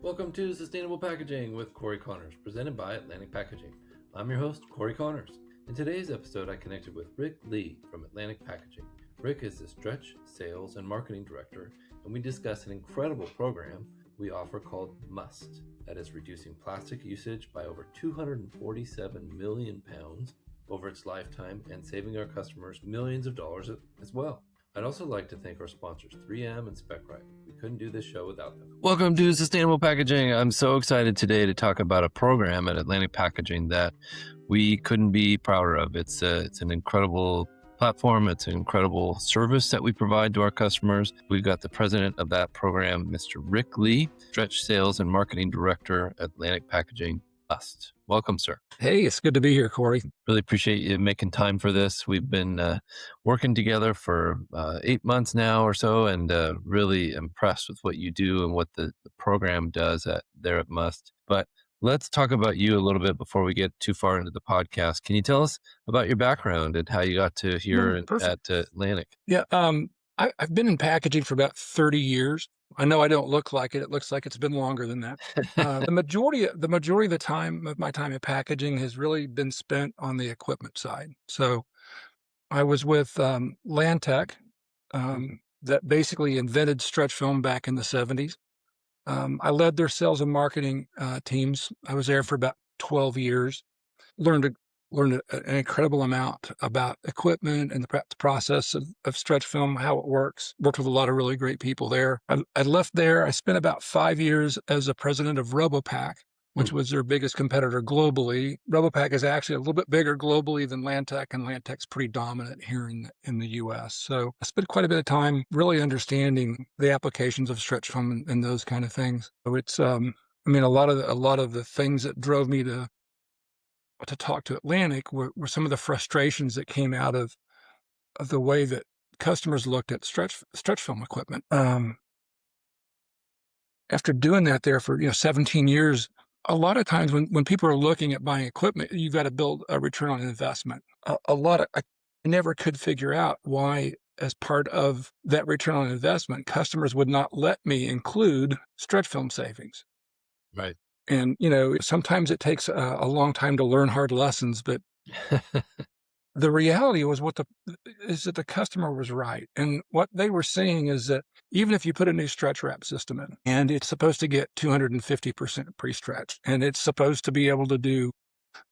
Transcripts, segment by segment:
Welcome to Sustainable Packaging with Corey Connors, presented by Atlantic Packaging. I'm your host, Corey Connors. In today's episode, I connected with Rick Lee from Atlantic Packaging. Rick is the Stretch Sales and Marketing Director, and we discuss an incredible program we offer called MUST, that is reducing plastic usage by over 247 million pounds over its lifetime and saving our customers millions of dollars as well. I'd also like to thank our sponsors, 3M and SpecRite. We couldn't do this show without them. Welcome to Sustainable Packaging. I'm so excited today to talk about a program at Atlantic Packaging that we couldn't be prouder of. It's an incredible platform. It's an incredible service that we provide to our customers. We've got the president of that program, Mr. Rick Lee, Stretch Sales and Marketing Director at Atlantic Packaging. MUST. Welcome, sir. Hey, it's good to be here, Corey. Really appreciate you making time for this. We've been working together for 8 months now or so, and really impressed with what you do and what the program does there at MUST. But let's talk about you a little bit before we get too far into the podcast. Can you tell us about your background and how you got to here at Atlantic? Yeah, I've been in packaging for about 30 years. I know I don't look like it. It looks like it's been longer than that. The majority of the time of my time in packaging has really been spent on the equipment side. So I was with Lantec, that basically invented stretch film back in the 70s. I led their sales and marketing teams. I was there for about 12 years. Learned an incredible amount about equipment and the process of stretch film, how it works. Worked with a lot of really great people there. I left there. I spent about 5 years as a president of Robopac, which was their biggest competitor globally. Robopac is actually a little bit bigger globally than Lantec, and Lantec's pretty dominant here in the U.S. So I spent quite a bit of time really understanding the applications of stretch film and those kind of things. So it's, a lot of the things that drove me to talk to Atlantic were some of the frustrations that came out of the way that customers looked at stretch film equipment. After doing that there for 17 years, a lot of times when people are looking at buying equipment, you've got to build a return on investment. I never could figure out why, as part of that return on investment, customers would not let me include stretch film savings. Right. And, sometimes it takes a long time to learn hard lessons, but the reality was is that the customer was right. And what they were saying is that even if you put a new stretch wrap system in, and it's supposed to get 250% pre-stretch, and it's supposed to be able to do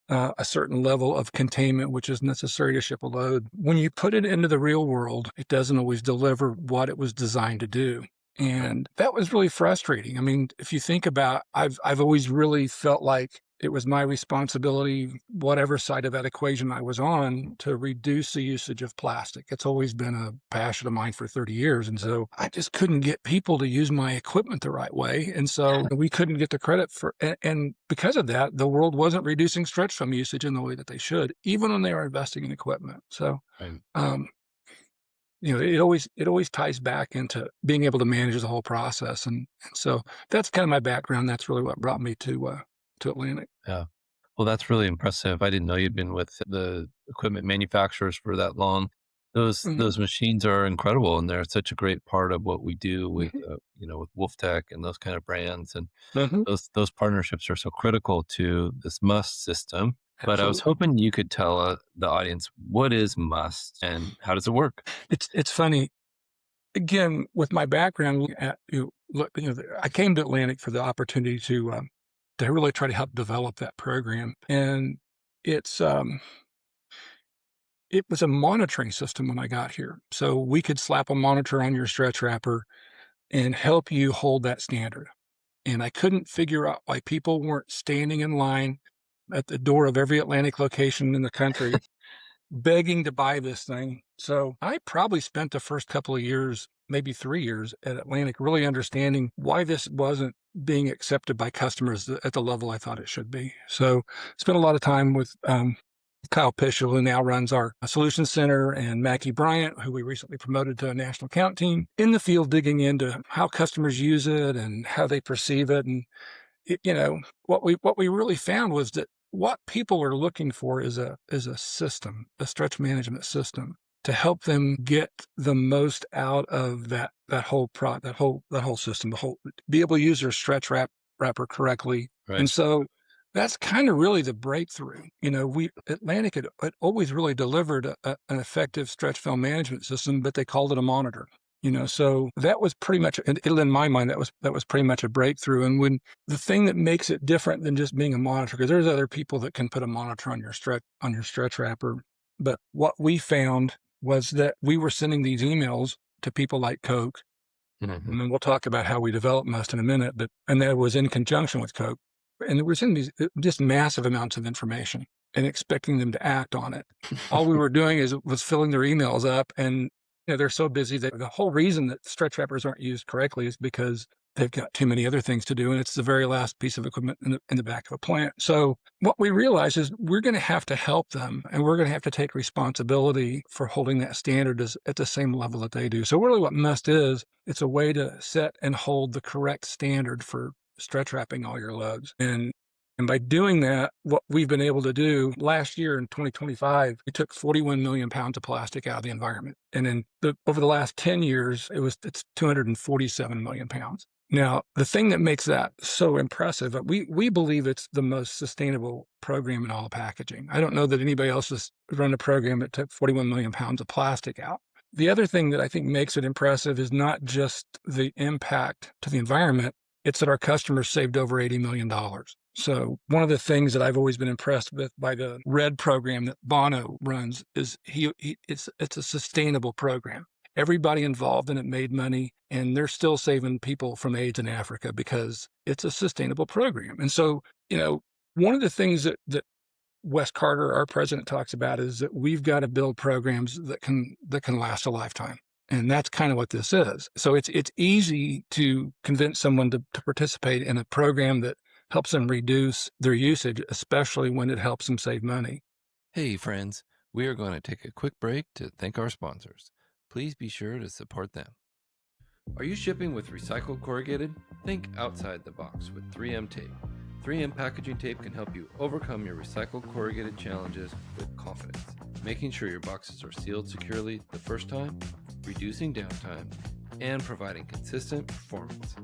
a certain level of containment, which is necessary to ship a load, when you put it into the real world, it doesn't always deliver what it was designed to do. And that was really frustrating. I mean, if you think about, I've always really felt like it was my responsibility, whatever side of that equation I was on, to reduce the usage of plastic. It's always been a passion of mine for 30 years. And so I just couldn't get people to use my equipment the right way. And so we couldn't get the credit for, and because of that, the world wasn't reducing stretch film usage in the way that they should, even when they were investing in equipment. So, it always ties back into being able to manage the whole process. And so that's kind of my background. That's really what brought me to Atlantic. Yeah. Well, that's really impressive. I didn't know you'd been with the equipment manufacturers for that long. Those machines are incredible, and they're such a great part of what we do with with Wolftech and those kind of brands. And those partnerships are so critical to this MUST system. But I was hoping you could tell the audience, what is MUST and how does it work? It's funny. Again, with my background, I came to Atlantic for the opportunity to really try to help develop that program. And it was a monitoring system when I got here. So we could slap a monitor on your stretch wrapper and help you hold that standard. And I couldn't figure out why people weren't standing in line at the door of every Atlantic location in the country begging to buy this thing. So I probably spent the first couple of years, maybe 3 years at Atlantic, really understanding why this wasn't being accepted by customers at the level I thought it should be. So spent a lot of time with Kyle Pischel, who now runs our Solutions Center, and Mackie Bryant, who we recently promoted to a national account team, in the field digging into how customers use it and how they perceive it. And what we really found was that what people are looking for is a system, a stretch management system, to help them get the most out of that whole system, be able to use their stretch wrap wrapper correctly. Right. And so that's kind of really the breakthrough. Atlantic had always really delivered an effective stretch film management system, but they called it a monitor. So that was pretty much, in my mind, that was pretty much a breakthrough. And when the thing that makes it different than just being a monitor, because there's other people that can put a monitor on your stretch wrapper, but what we found was that we were sending these emails to people like Coke, Mhm. and then we'll talk about how we developed Must in a minute, and that was in conjunction with Coke. And we're sending these just massive amounts of information and expecting them to act on it. All we were doing was filling their emails up, and they're so busy that the whole reason that stretch wrappers aren't used correctly is because they've got too many other things to do, and it's the very last piece of equipment in the back of a plant. So what we realize is we're going to have to help them, and we're going to have to take responsibility for holding that standard at the same level that they do. So really what Must is, it's a way to set and hold the correct standard for stretch wrapping all your loads. And by doing that, what we've been able to do last year in 2025, we took 41 million pounds of plastic out of the environment. And over the last 10 years, it's 247 million pounds. Now, the thing that makes that so impressive, we believe it's the most sustainable program in all packaging. I don't know that anybody else has run a program that took 41 million pounds of plastic out. The other thing that I think makes it impressive is not just the impact to the environment, it's that our customers saved over $80 million. So one of the things that I've always been impressed with by the RED program that Bono runs is it's a sustainable program. Everybody involved in it made money, and they're still saving people from AIDS in Africa because it's a sustainable program. And so, one of the things that Wes Carter, our president, talks about is that we've got to build programs that can last a lifetime. And that's kind of what this is. So it's easy to convince someone to participate in a program that helps them reduce their usage, especially when it helps them save money. Hey, friends, we are going to take a quick break to thank our sponsors. Please be sure to support them. Are you shipping with recycled corrugated? Think outside the box with 3M tape. 3M packaging tape can help you overcome your recycled corrugated challenges with confidence, making sure your boxes are sealed securely the first time, reducing downtime, and providing consistent performance.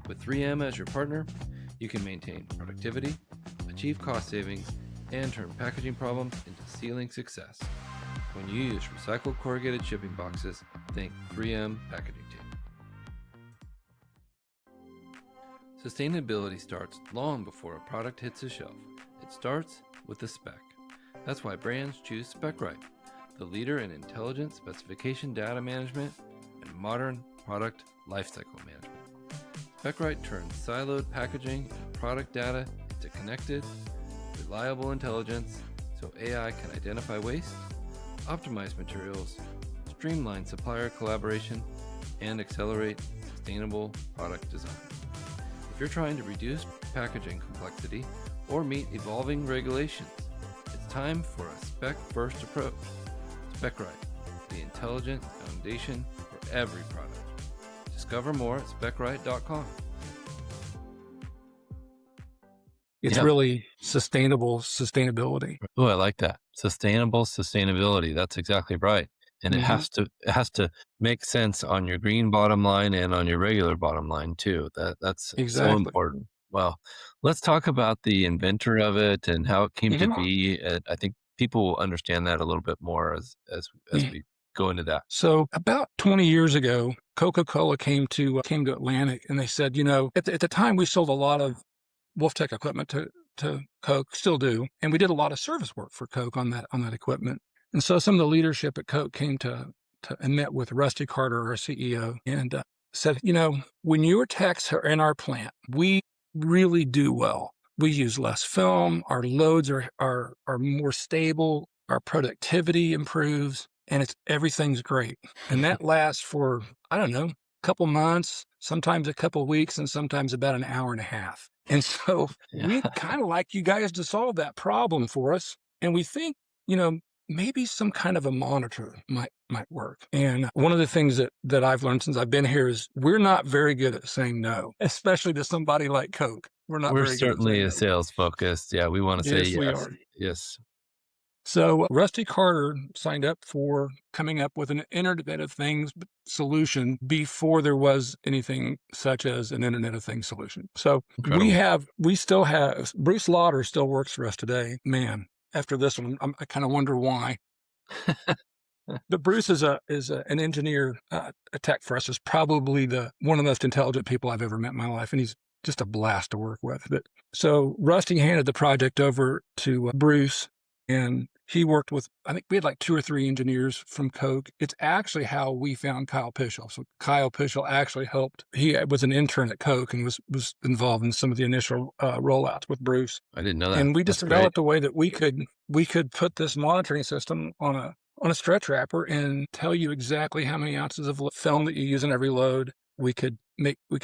With 3M as your partner, you can maintain productivity, achieve cost savings, and turn packaging problems into sealing success. When you use recycled corrugated shipping boxes, think 3M packaging tape. Sustainability starts long before a product hits a shelf. It starts with the spec. That's why brands choose SpecRite, the leader in intelligent specification data management and modern product lifecycle management. SpecRite turns siloed packaging and product data into connected, reliable intelligence so AI can identify waste, optimize materials, streamline supplier collaboration, and accelerate sustainable product design. If you're trying to reduce packaging complexity or meet evolving regulations, it's time for a spec-first approach. SpecRite, the intelligent foundation for every product. Discover more at specrite.com. It's really sustainability. Oh, I like that. Sustainable sustainability. That's exactly right. And it has to make sense on your green bottom line and on your regular bottom line too. That's so important. Well, let's talk about the inventor of it and how it came to be. I think people will understand that a little bit more as we go into that. So about 20 years ago, Coca-Cola came to Atlantic, and they said, at the time we sold a lot of WolfTech equipment to Coke, still do, and we did a lot of service work for Coke on that equipment. And so some of the leadership at Coke came to and met with Rusty Carter, our CEO, and said, when your techs are in our plant, we really do well. We use less film, our loads are more stable, our productivity improves, and everything's great. And that lasts for, I don't know, a couple months, sometimes a couple of weeks, and sometimes about an hour and a half. And so we'd kind of like you guys to solve that problem for us. And we think, maybe some kind of a monitor might work. And one of the things that I've learned since I've been here is we're not very good at saying no, especially to somebody like Coke. We're certainly a sales focused. Yeah, we want to say yes. We are. Yes. So Rusty Carter signed up for coming up with an Internet of Things solution before there was anything such as an Internet of Things solution. So Incredible. we still have Bruce Lauder still works for us today. Man, after this one, I kind of wonder why. But Bruce an engineer, a tech for us, is probably one of the most intelligent people I've ever met in my life, and he's just a blast to work with. But so Rusty handed the project over to Bruce, and he worked with, I think we had like 2 or 3 engineers from Coke. It's actually how we found Kyle Pischel. So Kyle Pischel actually helped. He was an intern at Coke and was involved in some of the initial rollouts with Bruce. I didn't know that. And we just That's great. developed a way that we could put this monitoring system on a stretch wrapper and tell you exactly how many ounces of film that you use in every load. We could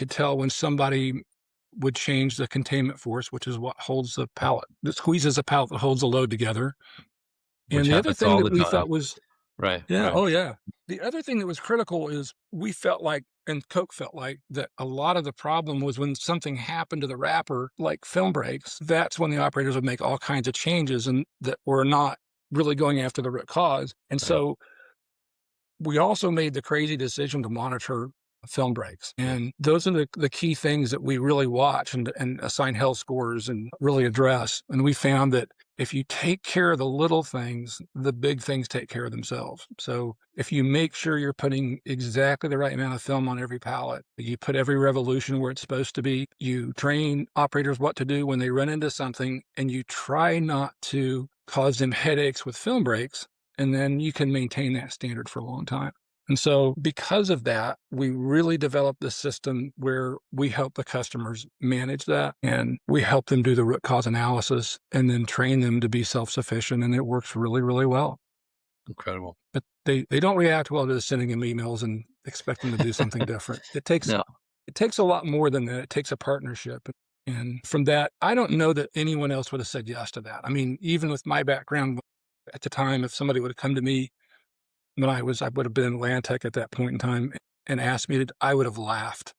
tell when somebody would change the containment force, which is what holds the pallet, that squeezes the pallet that holds the load together. Which And the other happens thing all that the we time. thought was, Right. yeah, Right. oh yeah. The other thing that was critical is we felt like, and Coke felt like, that a lot of the problem was when something happened to the wrapper, like film breaks, that's when the operators would make all kinds of changes and that were not really going after the root cause. And Right. so we also made the crazy decision to monitor film breaks. And those are the key things that we really watch and assign health scores and really address. And we found that if you take care of the little things, the big things take care of themselves. So if you make sure you're putting exactly the right amount of film on every pallet, you put every revolution where it's supposed to be, you train operators what to do when they run into something, and you try not to cause them headaches with film breaks, and then you can maintain that standard for a long time. And so because of that, we really developed this system where we help the customers manage that, and we help them do the root cause analysis and then train them to be self-sufficient. And it works really, really well. Incredible. But they don't react well to sending them emails and expect them to do something different. It takes a lot more than that. It takes a partnership. And from that, I don't know that anyone else would have said yes to that. I mean, even with my background at the time, if somebody would have come to me when I would have been in Atlantic at that point in time and asked me to, I would have laughed.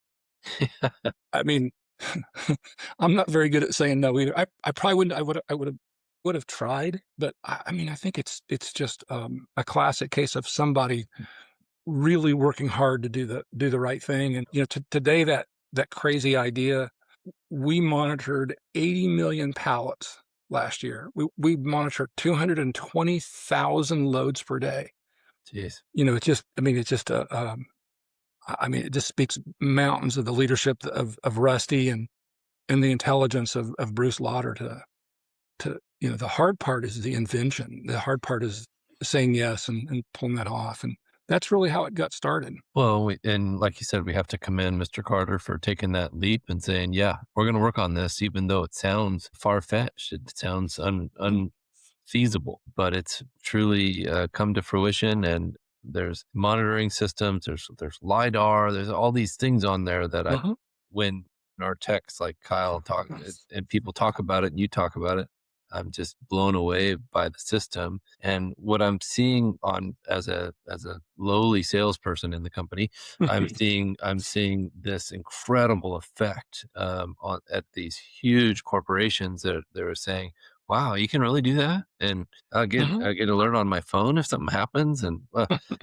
I mean, I'm not very good at saying no either. I probably wouldn't. I would have tried, but I mean, I think it's just a classic case of somebody really working hard to do the right thing. And today that crazy idea, we monitored 80 million pallets last year. We monitored 220,000 loads per day. Jeez. It's just, it just speaks mountains of the leadership of Rusty and the intelligence of Bruce Lauder to the hard part is the invention. The hard part is saying yes and pulling that off. And that's really how it got started. Well, and like you said, we have to commend Mr. Carter for taking that leap and saying, yeah, we're going to work on this, even though it sounds far-fetched. It sounds unfeasible, but it's truly come to fruition. And there's monitoring systems, there's LiDAR, there's all these things on there that when our techs like Kyle talk and people talk about it and you talk about it, I'm just blown away by the system. And what I'm seeing as a lowly salesperson in the company, I'm seeing this incredible effect at these huge corporations that they're saying, wow, you can really do that. And I get alert on my phone if something happens. And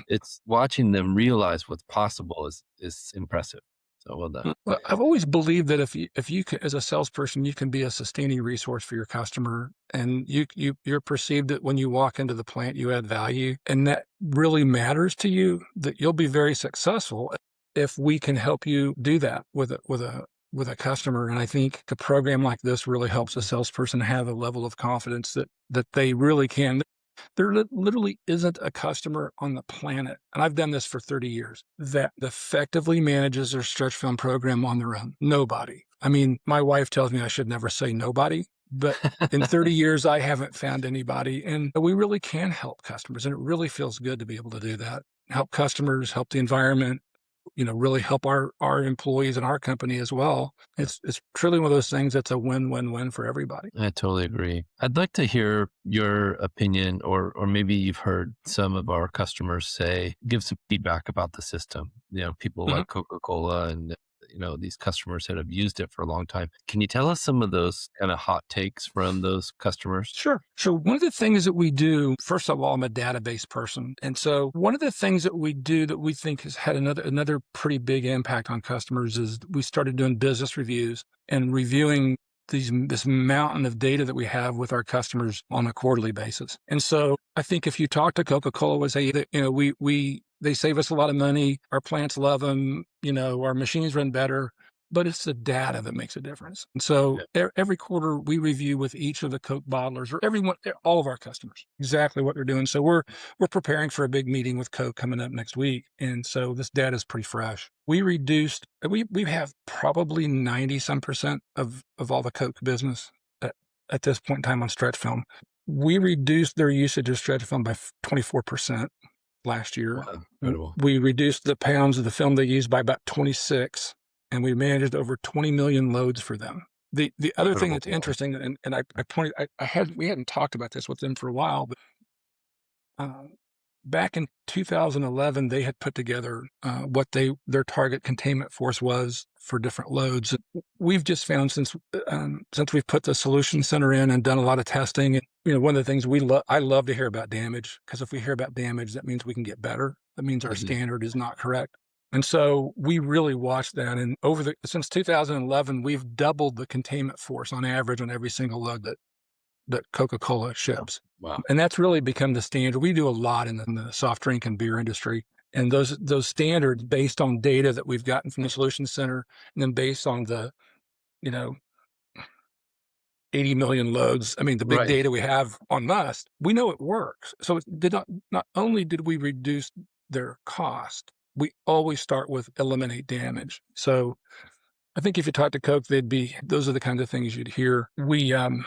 it's watching them realize what's possible is impressive. So well done. Well, I've always believed that if you can, as a salesperson, you can be a sustaining resource for your customer, and you're perceived that when you walk into the plant, you add value, and that really matters to you, that you'll be very successful if we can help you do that with a customer. And I think a program like this really helps a salesperson have a level of confidence that they really can. There literally isn't a customer on the planet, and I've done this for 30 years, that effectively manages their stretch film program on their own. Nobody. I mean, my wife tells me I should never say nobody, but in 30 years, I haven't found anybody. And we really can help customers, and it really feels good to be able to do that. Help customers, help the environment, really help our employees and our company as well. It's truly one of those things that's a win-win-win for everybody. I totally agree. I'd like to hear your opinion, or maybe you've heard some of our customers give some feedback about the system. People like Coca-Cola and these customers that have used it for a long time. Can you tell us some of those kind of hot takes from those customers? Sure. So one of the things that we do, first of all, I'm a database person. And so one of the things that we do that we think has had another pretty big impact on customers is we started doing business reviews and reviewing this mountain of data that we have with our customers on a quarterly basis. And so I think if you talk to Coca-Cola, would say that, they save us a lot of money. Our plants love them. Our machines run better. But it's the data that makes a difference. And so every quarter we review with each of the Coke bottlers or all of our customers, exactly what they're doing. So we're preparing for a big meeting with Coke coming up next week. And so this data is pretty fresh. We have probably 90% of all the Coke business at this point in time on stretch film. We reduced their usage of stretch film by 24% last year. Wow, incredible. We reduced the pounds of the film they use by about 26. And we managed over 20 million loads for them. The other thing that's interesting, and we hadn't talked about this with them for a while, but back in 2011, they had put together what their target containment force was for different loads. We've just found since we've put the solution center in and done a lot of testing, and one of the things I love to hear about damage, because if we hear about damage, that means we can get better. That means our standard is not correct. And so we really watched that. And since 2011, we've doubled the containment force on average on every single load that Coca-Cola ships. Wow. And that's really become the standard. We do a lot in the soft drink and beer industry. And those standards based on data that we've gotten from the Solutions Center, and then based on the, 80 million loads. I mean, the big data we have on Must, we know it works. So not only did we reduce their cost, we always start with eliminate damage. So I think if you talk to Coke, those are the kind of things you'd hear. We, one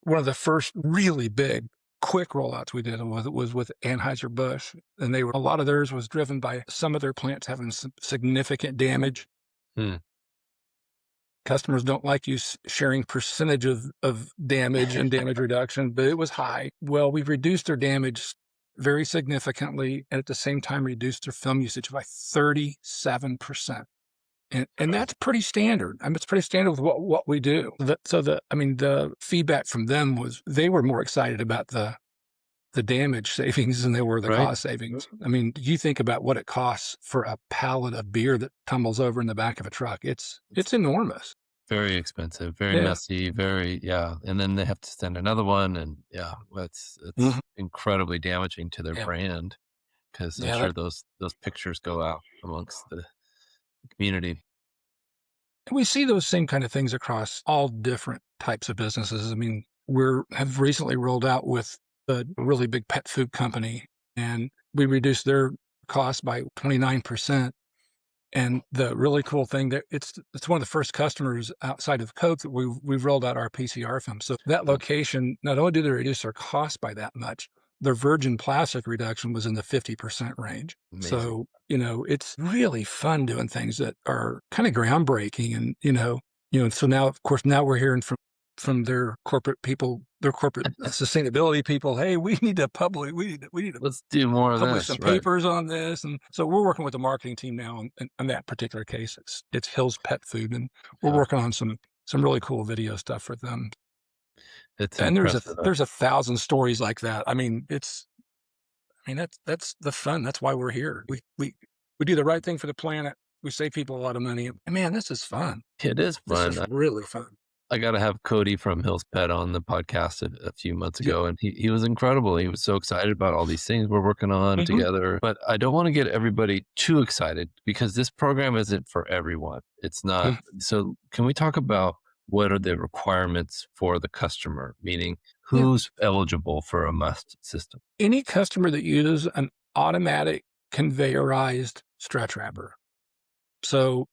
of the first really big, quick rollouts we did was with Anheuser-Busch. And a lot of theirs was driven by some of their plants having some significant damage. Customers don't like you sharing percentage of damage and damage reduction, but it was high. Well, we've reduced their damage very significantly, and at the same time reduced their film usage by 37%. And that's pretty standard. I mean, it's pretty standard with what we do. The feedback from them was they were more excited about the damage savings than they were the cost savings. I mean, you think about what it costs for a pallet of beer that tumbles over in the back of a truck. It's enormous. Very expensive, very messy, and then they have to send another one, and it's incredibly damaging to their brand, because I'm sure those pictures go out amongst the community. And we see those same kind of things across all different types of businesses. I mean, have recently rolled out with a really big pet food company, and we reduced their cost by 29%. And the really cool thing that it's one of the first customers outside of Coke that we've rolled out our PCR film. So that location, not only did they reduce their cost by that much, their virgin plastic reduction was in the 50% range. Amazing. So, it's really fun doing things that are kind of groundbreaking. And, so now, of course, now we're hearing from their corporate people, their corporate sustainability people, hey, we need to let's do more of publish this, some papers on this. And so we're working with the marketing team now on that particular case. It's Hill's Pet Food, and we're working on some really cool video stuff for them. There's 1,000 stories like that. I mean, that's the fun. That's why we're here. We do the right thing for the planet. We save people a lot of money. And man, this is fun. It is fun. This is really fun. I got to have Cody from Hill's Pet on the podcast a few months ago, and he was incredible. He was so excited about all these things we're working on together. But I don't want to get everybody too excited, because this program isn't for everyone. It's not. So can we talk about what are the requirements for the customer, meaning who's eligible for a Must system? Any customer that uses an automatic conveyorized stretch wrapper. So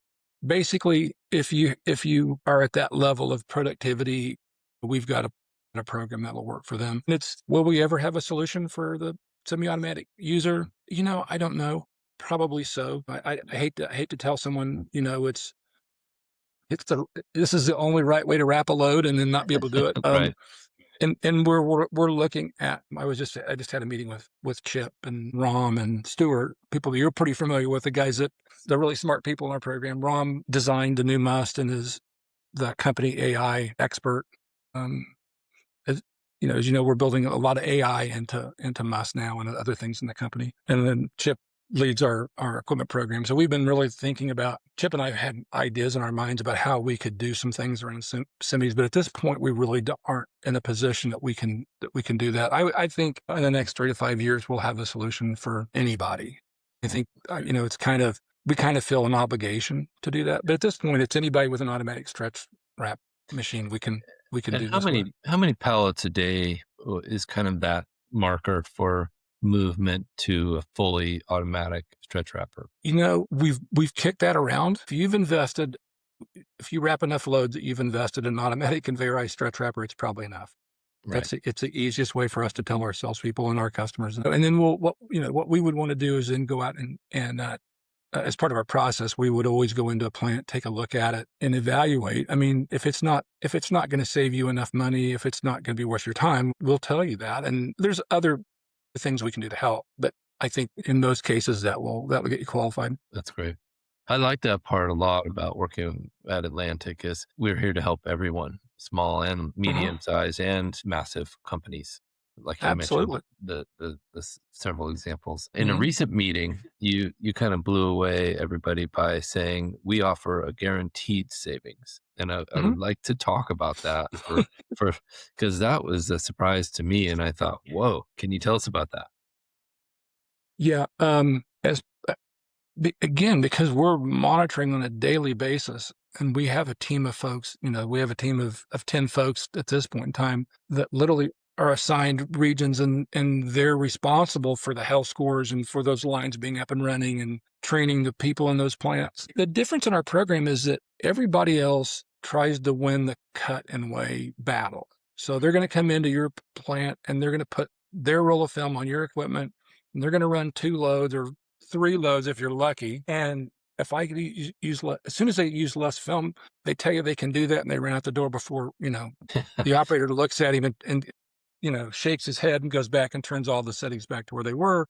basically, if you are at that level of productivity, we've got a program that'll work for them. And will we ever have a solution for the semi-automatic user? I don't know. Probably so. I hate to tell someone, this is the only right way to wrap a load and then not be able to do it. Right. And we're looking at. I just had a meeting with Chip and Rom and Stuart, people that you're pretty familiar with, the guys that they're really smart people in our program. Rom designed the new Must and is the company AI expert. Um, as as you know, we're building a lot of AI into Must now and other things in the company. And then Chip leads our equipment program. So we've been really thinking about, Chip and I have had ideas in our minds about how we could do some things around semis, but at this point we really aren't in a position that we can do that. I think in the next 3 to 5 years we'll have a solution for anybody. I think it's we kind of feel an obligation to do that, but at this point it's anybody with an automatic stretch wrap machine we can And do how this with. many pallets a day is kind of that marker for movement to a fully automatic stretch wrapper? We've kicked that around. If you wrap enough loads that you've invested in an automatic conveyorized stretch wrapper, it's probably enough. Right. It's the easiest way for us to tell our salespeople and our customers. And then what we would want to do is then go out and as part of our process, we would always go into a plant, take a look at it, and evaluate. I mean, if it's not going to save you enough money, if it's not going to be worth your time, we'll tell you that. And there's other things we can do to help, but I think in those cases that will get you qualified. That's great. I like that part a lot about working at Atlantic is we're here to help everyone, small and medium size and massive companies. Like you Absolutely. mentioned, the several examples. In a recent meeting, you kind of blew away everybody by saying we offer a guaranteed savings. And I would like to talk about that because that was a surprise to me. And I thought, whoa, can you tell us about that? Yeah. Again, because we're monitoring on a daily basis and we have a team of folks, we have a team of 10 folks at this point in time that literally are assigned regions and they're responsible for the health scores and for those lines being up and running and training the people in those plants. The difference in our program is that everybody else tries to win the cut and weigh battle. So they're going to come into your plant and they're going to put their roll of film on your equipment and they're going to run 2 loads or 3 loads if you're lucky. And if I could use as soon as they use less film, they tell you they can do that and they run out the door before, the operator looks at him and shakes his head and goes back and turns all the settings back to where they were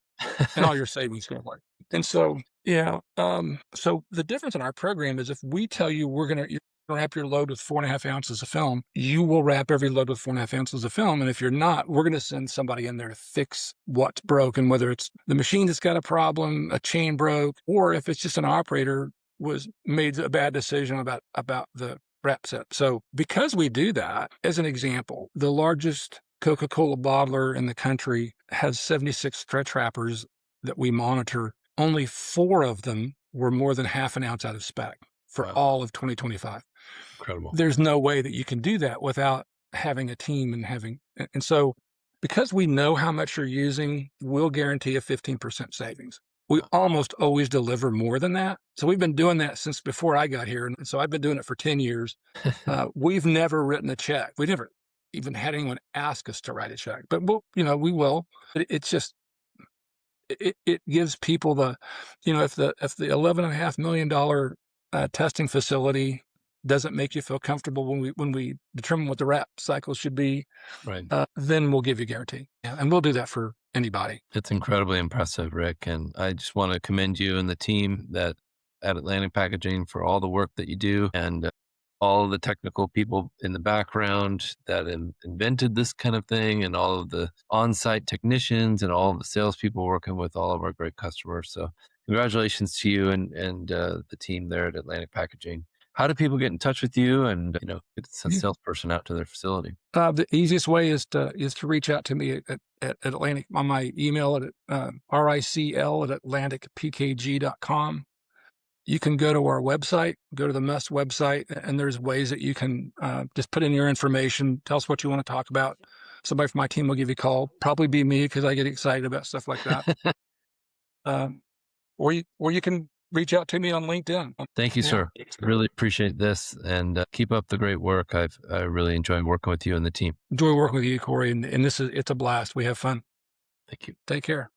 and all your savings go away. And so, so the difference in our program is if we tell you you're going to wrap your load with 4.5 ounces of film, you will wrap every load with 4.5 ounces of film. And if you're not, we're going to send somebody in there to fix what's broken, whether it's the machine that's got a problem, a chain broke, or if it's just an operator made a bad decision about the wrap set. So because we do that, as an example, the largest Coca-Cola bottler in the country has 76 stretch wrappers that we monitor. Only 4 of them were more than half an ounce out of spec for all of 2025. Incredible. There's no way that you can do that without having a team and so because we know how much you're using, we'll guarantee a 15% savings. We almost always deliver more than that. So we've been doing that since before I got here. And so I've been doing it for 10 years. We've never written a check. We never even had anyone ask us to write a check, but we will. It's just, it gives people if the $11.5 million testing facility doesn't make you feel comfortable when we determine what the wrap cycle should be, right? Then we'll give you a guarantee, and we'll do that for anybody. It's incredibly impressive, Rick, and I just want to commend you and the team at Atlantic Packaging for all the work that you do and all of the technical people in the background that invented this kind of thing, and all of the on-site technicians and all of the salespeople working with all of our great customers. So, congratulations to you and the team there at Atlantic Packaging. How do people get in touch with you and get a salesperson out to their facility? The easiest way is to reach out to me at Atlantic on my email at ricl@atlanticpkg.com. You can go to our website, go to the Must website, and there's ways that you can just put in your information, tell us what you want to talk about. Somebody from my team will give you a call, probably be me because I get excited about stuff like that. Or you can reach out to me on LinkedIn. Thank you, sir. Really appreciate this and keep up the great work. I really enjoy working with you and the team. Enjoy working with you, Corey. And it's a blast. We have fun. Thank you. Take care.